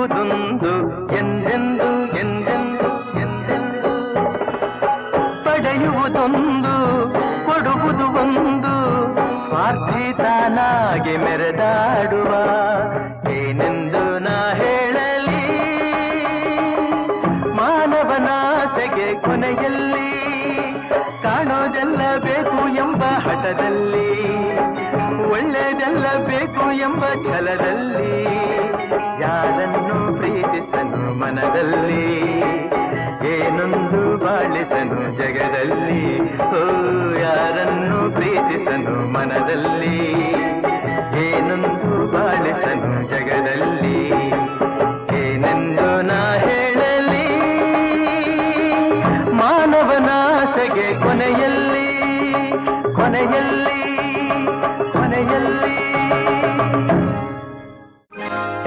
ಪಡೆಯುವುದೊಂದು ಎಂದೆಂದು ಎಂದೆಂದು ಎಂದೆಂದು ಪಡೆಯುವುದೊಂದು ಕೊಡುವುದು ಒಂದು ಸ್ವಾರ್ಥಿ ತಾನಾಗಿ ಮೆರೆದಾಡುವ ಏನೆಂದು ನಾ ಹೇಳಲಿ ಮಾನವನಾಸೆಗೆ ಕೊನೆಯಲ್ಲಿ ಕಾಣೋದೆಲ್ಲ ಬೇಕು ಎಂಬ ಹಠದಲ್ಲಿ ಒಳ್ಳೆಯದೆಲ್ಲ ಬೇಕು ಎಂಬ ಛಲದಲ್ಲಿ ಯಾರನ್ನು ಪ್ರೀತಿಸನು ಮನದಲ್ಲಿ ಏನೊಂದು ಬಾಳಿಸನು ಜಗದಲ್ಲಿ ಓ ಯಾರನ್ನು ಪ್ರೀತಿಸನು ಮನದಲ್ಲಿ